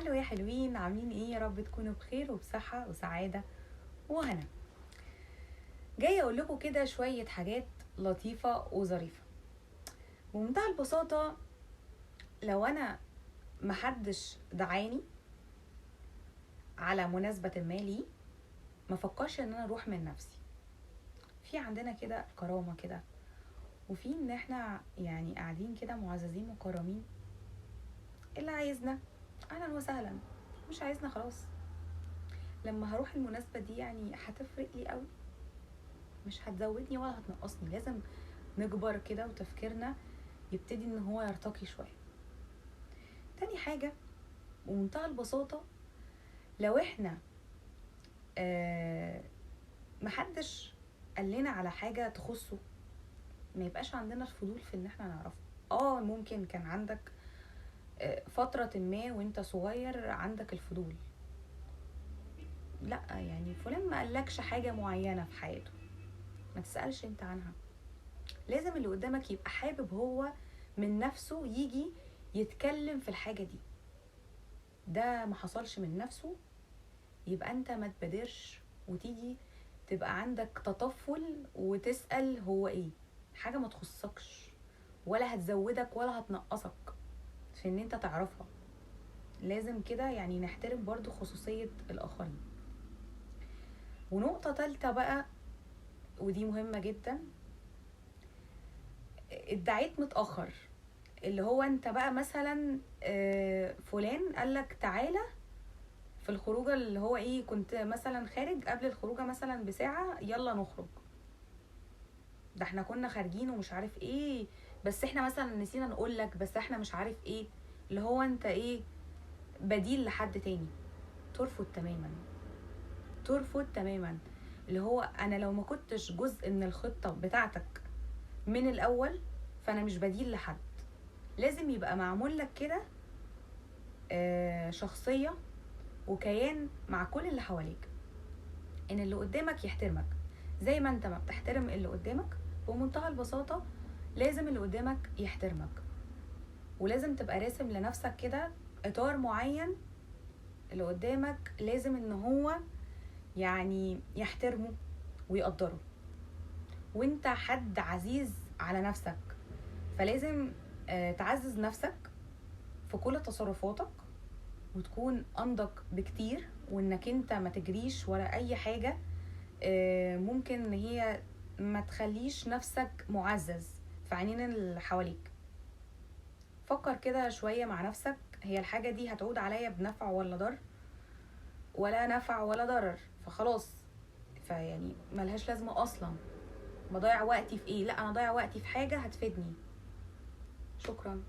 هلو يا حلوين، عاملين ايه؟ يا رب تكونوا بخير وبصحة وسعادة وهنا. جاية اقول لكم كده شوية حاجات لطيفة وظريفة بمنتهى البساطة. لو انا محدش دعاني على مناسبة ما لي، ما فكرش ان انا اروح من نفسي. في عندنا كده كرامة كده، وفي ان احنا يعني قاعدين كده معززين مكرمين. اللي عايزنا اهلا وسهلا، مش عايزنا خلاص. لما هروح المناسبة دي يعني هتفرق لي قوي؟ مش هتزودني ولا هتنقصني. لازم نكبر كده وتفكيرنا يبتدي ان هو يرتقي شوية. تاني حاجة بمنتهى البساطة، لو احنا محدش قال لنا على حاجة تخصه، ما يبقاش عندنا الفضول في ان احنا نعرفه. ممكن كان عندك فترة ما وانت صغير عندك الفضول، لا يعني فلان ما قالكش حاجة معينة في حياته، ما تسألش انت عنها. لازم اللي قدامك يبقى حابب هو من نفسه يجي يتكلم في الحاجة دي. ده ما حصلش من نفسه، يبقى انت ما تبادرش وتيجي تبقى عندك تطفل وتسأل هو ايه. حاجة ما تخصكش ولا هتزودك ولا هتنقصك في ان انت تعرفها. لازم كده يعني نحترم برضو خصوصية الآخرين. ونقطة تالتة بقى، ودي مهمة جدا، ادعيت متأخر. اللي هو انت بقى مثلا فلان قالك تعالى في الخروجه، اللي هو ايه، كنت مثلا خارج قبل الخروجه مثلا بساعه، يلا نخرج. ده احنا كنا خارجين ومش عارف ايه، بس احنا مثلا نسينا نقولك، بس احنا مش عارف ايه. اللي هو انت ايه، بديل لحد تاني. ترفض تماما، ترفض تماما. اللي هو انا لو ما كنتش جزء من الخطه بتاعتك من الاول، فانا مش بديل لحد. لازم يبقى معمول لك كده شخصيه وكيان مع كل اللي حواليك، ان اللي قدامك يحترمك زي ما انت ما بتحترم اللي قدامك. بمنتهى البساطة لازم اللي قدامك يحترمك، ولازم تبقى راسم لنفسك كده اطار معين. اللي قدامك لازم ان هو يعني يحترمه ويقدره، وانت حد عزيز على نفسك، فلازم تعزز نفسك في كل تصرفاتك، وتكون انضج بكتير، وانك انت ما تجريش ورا اي حاجة ممكن ان هي ما تخليش نفسك معزز في عينين اللي حواليك. فكر كده شوية مع نفسك، هي الحاجة دي هتعود عليا بنفع ولا ضر؟ ولا نفع ولا ضرر، فخلاص. فيعني ملهاش لازمة اصلا بضيع وقتي في ايه. لا، انا ضيع وقتي في حاجة هتفيدني. شكرا.